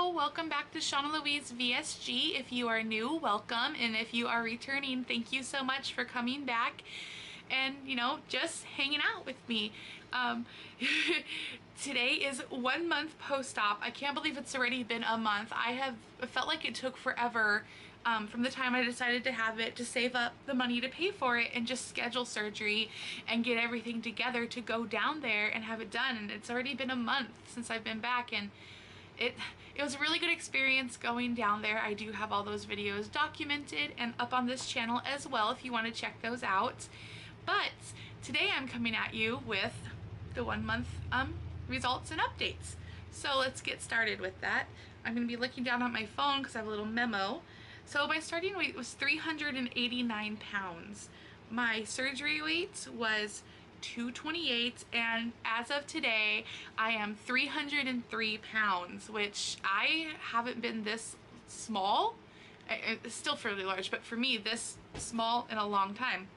Hello, welcome back to Shauna Louise VSG. If you are new, welcome, and if you are returning, thank you so much for coming back and, just hanging out with me. Today is 1 month post-op. I can't believe it's already been a month. I felt like it took forever from the time I decided to have it to save up the money to pay for it and just schedule surgery and get everything together to go down there and have it done. And it's already been a month since I've been back, and it was a really good experience going down there. I do have all those videos documented and up on this channel as well if you want to check those out. But today I'm coming at you with the 1 month results and updates. So let's get started with that. I'm going to be looking down at my phone because I have a little memo. So my starting weight was 389 pounds. My surgery weight was 228, and as of today I am 303 pounds, which I haven't been this small. It's still fairly large, but for me this small in a long time.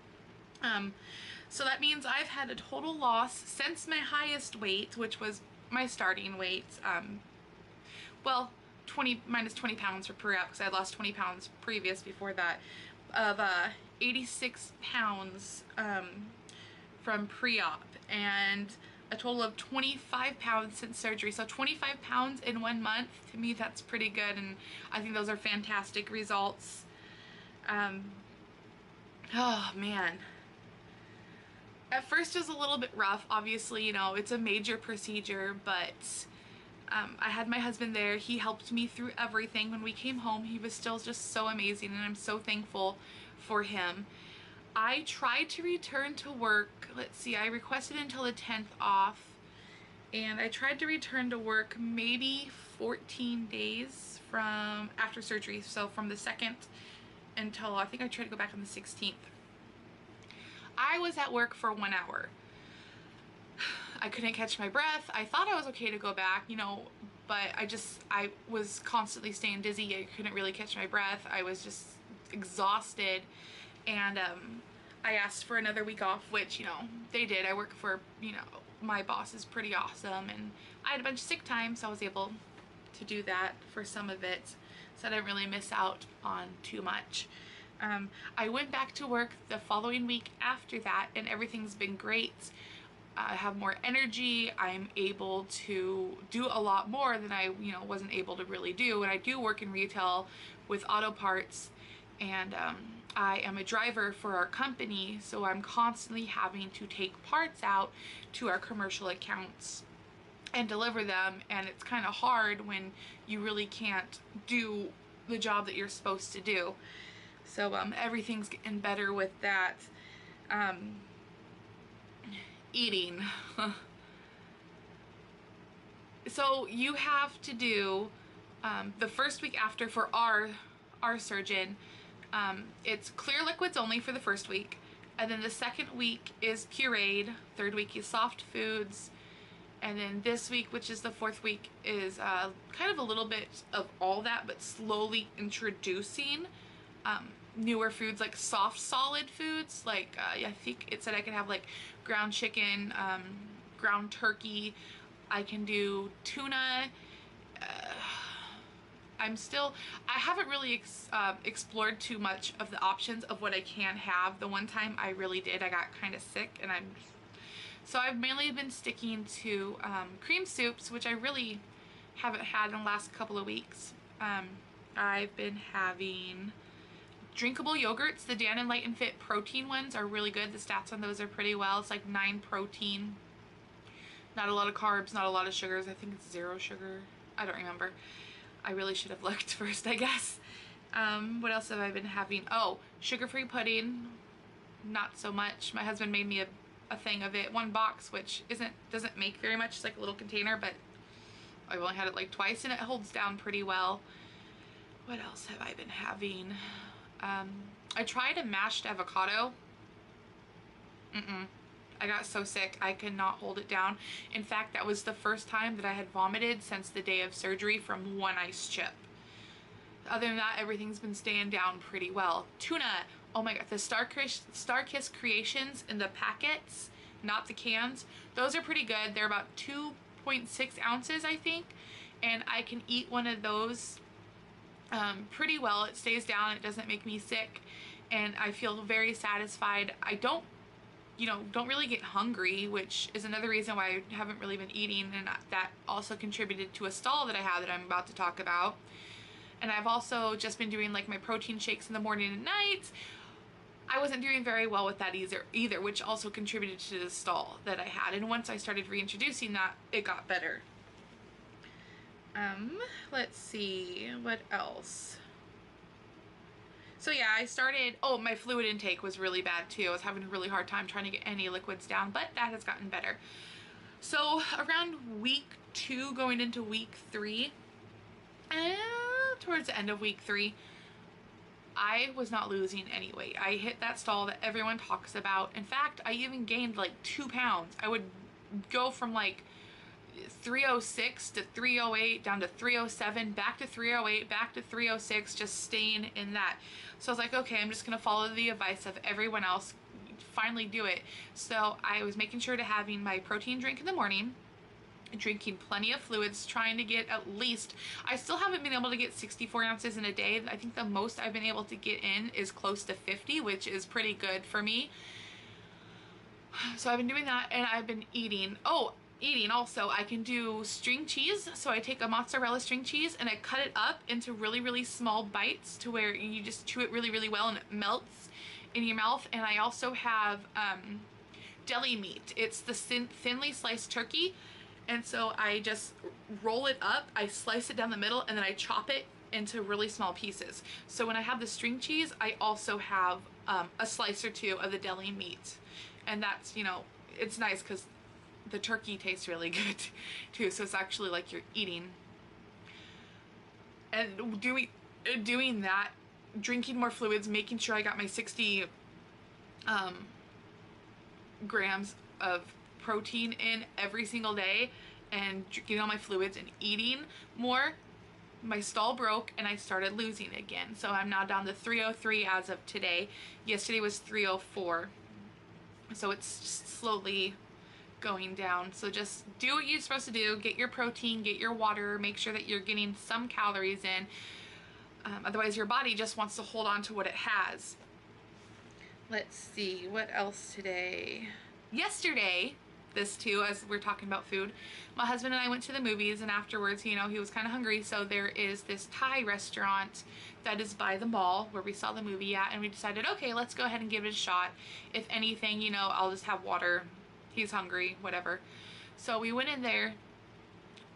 So that means I've had a total loss since my highest weight, which was my starting weight, well, 20 minus 20 pounds for pre-op because I had lost 20 pounds previous before that, of 86 pounds from pre-op, and a total of 25 pounds since surgery. So 25 pounds in 1 month, to me that's pretty good, and I think those are fantastic results. Oh man, at first it was a little bit rough. Obviously, it's a major procedure, but I had my husband there. He helped me through everything. When we came home, he was still just so amazing, and I'm so thankful for him. I tried to return to work. Let's see, I requested until the 10th off, and I tried to return to work maybe 14 days from after surgery. So from the 2nd until, I think I tried to go back on the 16th. I was at work for 1 hour. I couldn't catch my breath. I thought I was okay to go back, but I was constantly staying dizzy. I couldn't really catch my breath. I was just exhausted. And I asked for another week off, which, they did. I work for, my boss is pretty awesome, and I had a bunch of sick time, so I was able to do that for some of it, so I didn't really miss out on too much. I went back to work the following week after that, and everything's been great. I have more energy. I'm able to do a lot more than I, wasn't able to really do. And I do work in retail with auto parts, and I am a driver for our company, so I'm constantly having to take parts out to our commercial accounts and deliver them, and it's kind of hard when you really can't do the job that you're supposed to do. So everything's getting better with that. Eating. So you have to do the first week after, for our surgeon, it's clear liquids only for the first week, and then the second week is pureed, third week is soft foods, and then this week, which is the 4th week, is kind of a little bit of all that, but slowly introducing newer foods, like soft solid foods, like I think it said I could have like ground chicken, ground turkey, I can do tuna. I haven't really explored too much of the options of what I can have. The one time I really did, I got kind of sick, and so I've mainly been sticking to cream soups, which I really haven't had in the last couple of weeks. I've been having drinkable yogurts. The Dan and Light and Fit protein ones are really good. The stats on those are pretty well. It's like 9 protein, not a lot of carbs, not a lot of sugars. I think it's 0 sugar. I don't remember. I really should have looked first, I guess. What else have I been having? Oh, sugar-free pudding. Not so much. My husband made me a thing of it, 1 box, which doesn't make very much. It's like a little container, but I've only had it like twice, and it holds down pretty well. What else have I been having? I tried a mashed avocado. I got so sick I could not hold it down. In fact, that was the first time that I had vomited since the day of surgery from 1 ice chip. Other than that, everything's been staying down pretty well. Tuna, oh my god, the Starkiss Creations in the packets, not the cans, those are pretty good. They're about 2.6 ounces, I think, and I can eat one of those pretty well. It stays down, it doesn't make me sick, and I feel very satisfied. I don't really get hungry, which is another reason why I haven't really been eating, and that also contributed to a stall that I have that I'm about to talk about. And I've also just been doing like my protein shakes in the morning and night. I wasn't doing very well with that either, which also contributed to the stall that I had. And once I started reintroducing that, it got better. Let's see, what else? So yeah, my fluid intake was really bad too. I was having a really hard time trying to get any liquids down, but that has gotten better. So around week 2 going into week 3, towards the end of week 3, I was not losing any weight. I hit that stall that everyone talks about. In fact, I even gained like 2 pounds. I would go from like 306 to 308 down to 307, back to 308, back to 306, just staying in that. So I was like, okay, I'm just gonna follow the advice of everyone else, finally do it. So I was making sure to having my protein drink in the morning, drinking plenty of fluids, trying to get at least, I still haven't been able to get 64 ounces in a day. I think the most I've been able to get in is close to 50, which is pretty good for me. So I've been doing that, and I've been eating. Eating also, I can do string cheese. So I take a mozzarella string cheese and I cut it up into really, really small bites to where you just chew it really, really well and it melts in your mouth. And I also have deli meat. It's the thinly sliced turkey. And so I just roll it up, I slice it down the middle, and then I chop it into really small pieces. So when I have the string cheese, I also have a slice or two of the deli meat. And that's, it's nice because the turkey tastes really good too, so it's actually like you're eating. And doing that, drinking more fluids, making sure I got my 60 grams of protein in every single day, and getting all my fluids and eating more, my stall broke and I started losing again. So I'm now down to 303 as of today. Yesterday was 304. So it's just slowly going down. So just do what you're supposed to do. Get your protein, get your water, make sure that you're getting some calories in. Otherwise your body just wants to hold on to what it has. Let's see, what else today? Yesterday, this too, as we're talking about food, my husband and I went to the movies, and afterwards, he was kind of hungry, so there is this Thai restaurant that is by the mall where we saw the movie at, and we decided, okay, let's go ahead and give it a shot. If anything, I'll just have water. He's hungry, whatever. So we went in there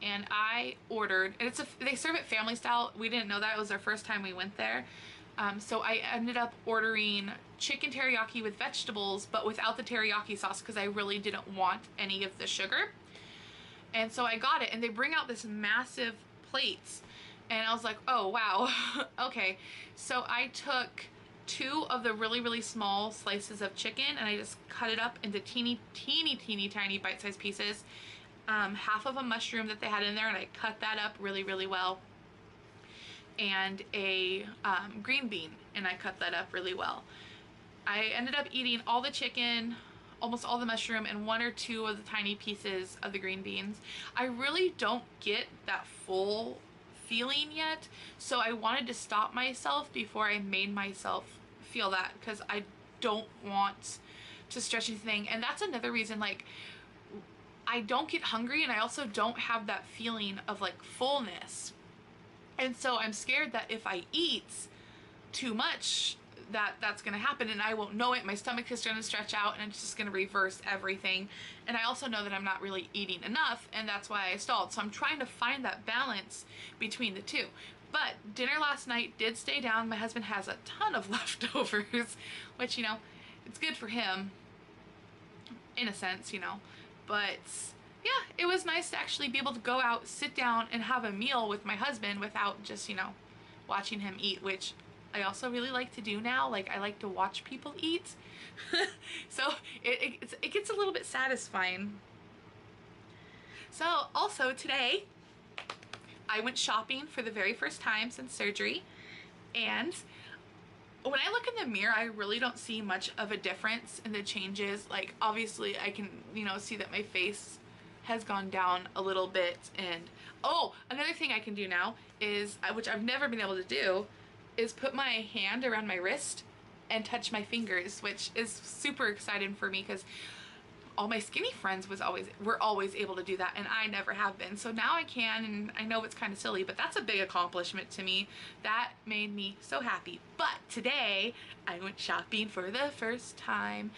and I ordered, and they serve it family style. We didn't know that. It was our first time we went there. So I ended up ordering chicken teriyaki with vegetables, but without the teriyaki sauce because I really didn't want any of the sugar. And so I got it, and they bring out this massive plates, and I was like, oh wow, okay. So I took 2 of the really, really small slices of chicken, and I just cut it up into teeny, tiny bite-sized pieces. Half of a mushroom that they had in there, and I cut that up really, really well. And a green bean, and I cut that up really well. I ended up eating all the chicken, almost all the mushroom, and 1 or 2 of the tiny pieces of the green beans. I really don't get that full feeling yet, so I wanted to stop myself before I made myself feel that, because I don't want to stretch anything. And that's another reason, like, I don't get hungry, and I also don't have that feeling of like fullness. And so I'm scared that if I eat too much, that's gonna happen, and I won't know it. My stomach is gonna stretch out, and it's just gonna reverse everything. And I also know that I'm not really eating enough, and that's why I stalled. So I'm trying to find that balance between the two. But dinner last night did stay down. My husband has a ton of leftovers, which, it's good for him in a sense, but yeah, it was nice to actually be able to go out, sit down, and have a meal with my husband without just, watching him eat, which I also really like to do now. Like, I like to watch people eat. So it gets a little bit satisfying. So also today, I went shopping for the very first time since surgery, and when I look in the mirror, I really don't see much of a difference in the changes. Like, obviously I can, see that my face has gone down a little bit. And oh, another thing I can do now is, which I've never been able to do, is put my hand around my wrist and touch my fingers, which is super exciting for me because all my skinny friends were always able to do that, and I never have been. So now I can, and I know it's kind of silly, but that's a big accomplishment to me. That made me so happy. But today I went shopping for the first time,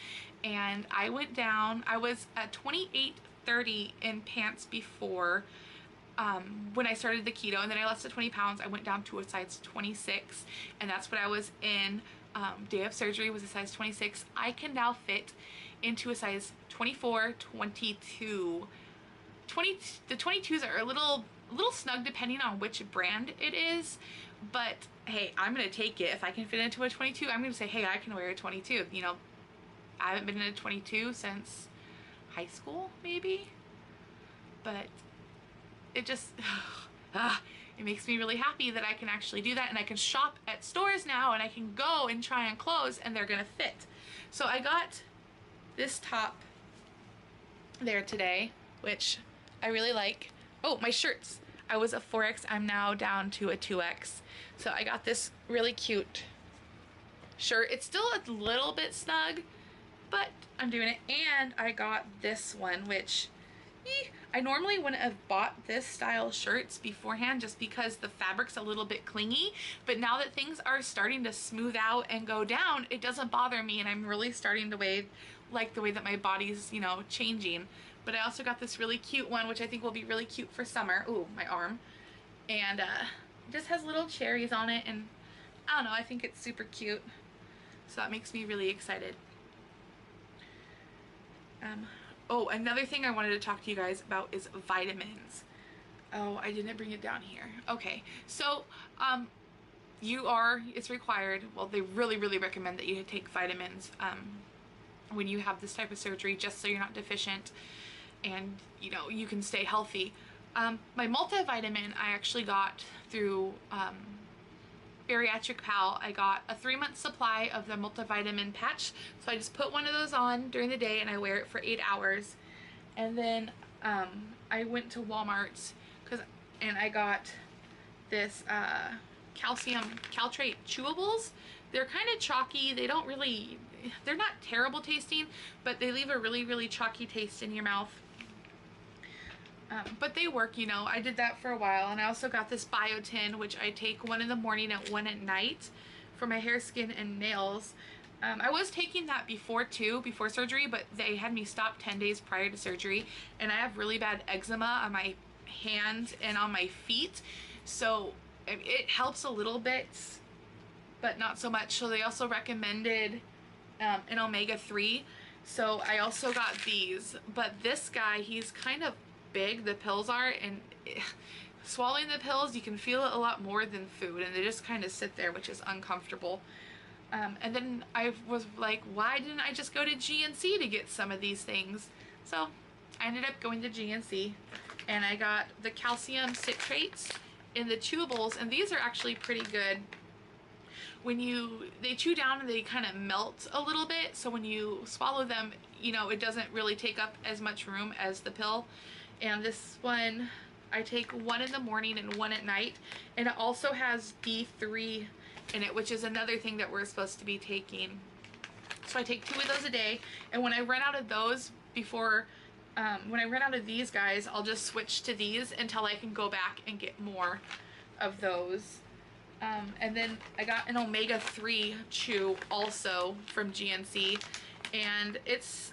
and I went down. I was at 28.30 in pants before, when I started the keto, and then I lost the 20 pounds. I went down to a size 26, and that's what I was in. Day of surgery was a size 26. I can now fit into a size 24, 22. The 22s are a little snug depending on which brand it is, but hey, I'm gonna take it. If I can fit into a 22, I'm gonna say, hey, I can wear a 22. You know, I haven't been in a 22 since high school, maybe, but it just, it makes me really happy that I can actually do that, and I can shop at stores now, and I can go and try on clothes and they're gonna fit. So I got this top there today, which I really like. Oh, my shirts. I was a 4X, I'm now down to a 2X. So I got this really cute shirt. It's still a little bit snug, but I'm doing it. And I got this one, which I normally wouldn't have bought this style shirts beforehand just because the fabric's a little bit clingy, but now that things are starting to smooth out and go down, it doesn't bother me, and I'm really starting to like the way that my body's, you know, changing. But I also got this really cute one, which I think will be really cute for summer. Ooh, my arm. And it just has little cherries on it, and I don't know, I think it's super cute. So that makes me really excited. Oh, another thing I wanted to talk to you guys about is vitamins. Oh, I didn't bring it down here. Okay, so it's required, well, they really recommend that you take vitamins when you have this type of surgery, just so you're not deficient and, you know, you can stay healthy. My multivitamin I actually got through Bariatric Pal. I got a 3-month supply of the multivitamin patch, so I just put one of those on during the day and I wear it for 8 hours. And then I went to Walmart and I got this calcium caltrate chewables. They're kind of chalky. They're not terrible tasting, but they leave a really chalky taste in your mouth. But they work, you know. I did that for a while. And I also got this biotin, which I take one in the morning and one at night for my hair, skin, and nails. I was taking that before surgery, but they had me stop 10 days prior to surgery, and I have really bad eczema on my hands and on my feet, so it helps a little bit, but not so much. So they also recommended an omega-3, so I also got these. But this guy, he's kind of big, the pills are, and swallowing the pills, you can feel it a lot more than food, and they just kind of sit there, which is uncomfortable. And then I was like, why didn't I just go to GNC to get some of these things? So I ended up going to GNC, and I got the calcium citrates in the chewables, and these are actually pretty good. When they chew down and they kind of melt a little bit, so when you swallow them, you know, it doesn't really take up as much room as the pill. And this one, I take one in the morning and one at night, and it also has D3 in it, which is another thing that we're supposed to be taking. So I take 2 of those a day, and when I run out of those when I run out of these guys, I'll just switch to these until I can go back and get more of those. And then I got an omega-3 chew also from GNC, and it's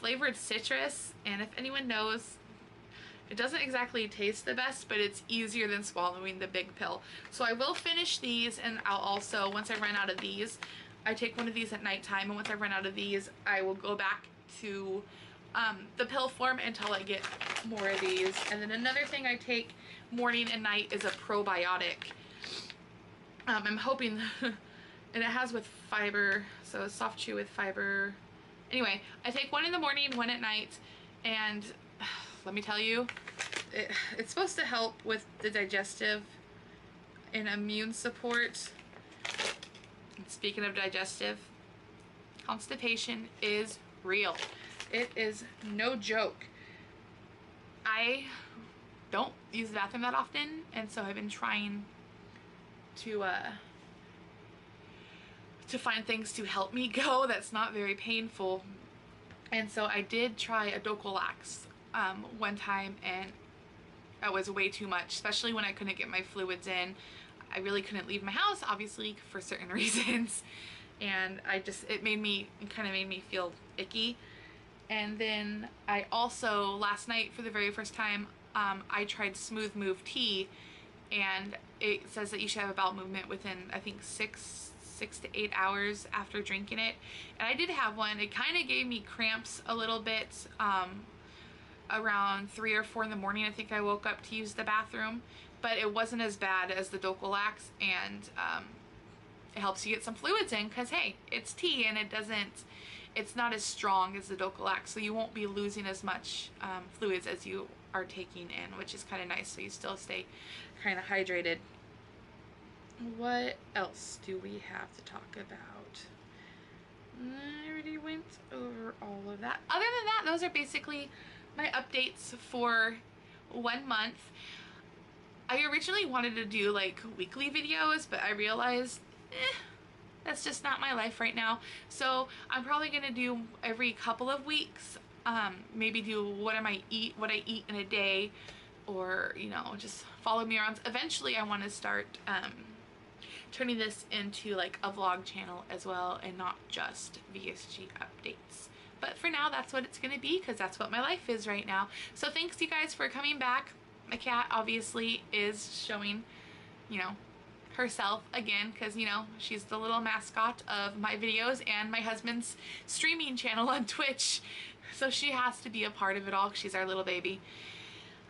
flavored citrus, and if anyone knows, it doesn't exactly taste the best, but it's easier than swallowing the big pill. So I will finish these, and I'll also, once I run out of these, I take one of these at nighttime, and once I run out of these, I will go back to the pill form until I get more of these. And then another thing I take morning and night is a probiotic. I'm hoping, and it has with fiber, so a soft chew with fiber. Anyway, I take one in the morning, one at night, and let me tell you, it's supposed to help with the digestive and immune support. And speaking of digestive, constipation is real. It is no joke. I don't use the bathroom that often, and so I've been trying to find things to help me go that's not very painful. And so I did try a Docolax one time, and that was way too much, especially when I couldn't get my fluids in. I really couldn't leave my house, obviously, for certain reasons. And it kind of made me feel icky. And then I also, last night for the very first time, I tried Smooth Move tea, and it says that you should have a bowel movement within, I think, 6 to 8 hours after drinking it. And I did have one. It kind of gave me cramps a little bit around 3 or 4 in the morning. I think I woke up to use the bathroom, but it wasn't as bad as the Docolax, and it helps you get some fluids in, because hey, it's tea and it's not as strong as the Docolax, so you won't be losing as much fluids as you are taking in, which is kind of nice, so you still stay kind of hydrated. What else do we have to talk about? I already went over all of that. Other than that, those are basically my updates for 1 month. I originally wanted to do like weekly videos, but I realized that's just not my life right now. So I'm probably gonna do every couple of weeks, maybe do what I eat in a day, or just follow me around. Eventually I want to start turning this into like a vlog channel as well, and not just VSG updates. But for now, that's what it's gonna be, because that's what my life is right now. So thanks you guys for coming back. My cat obviously is showing, herself again, because she's the little mascot of my videos and my husband's streaming channel on Twitch, so she has to be a part of it all. She's our little baby.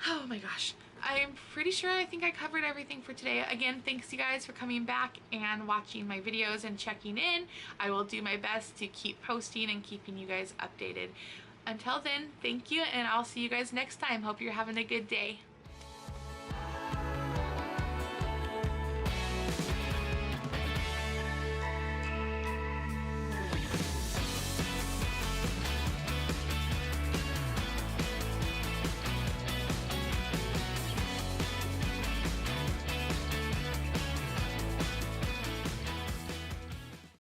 Oh my gosh, I'm pretty sure I think I covered everything for today. Again, thanks you guys for coming back and watching my videos and checking in. I will do my best to keep posting and keeping you guys updated. Until then, thank you, and I'll see you guys next time. Hope you're having a good day.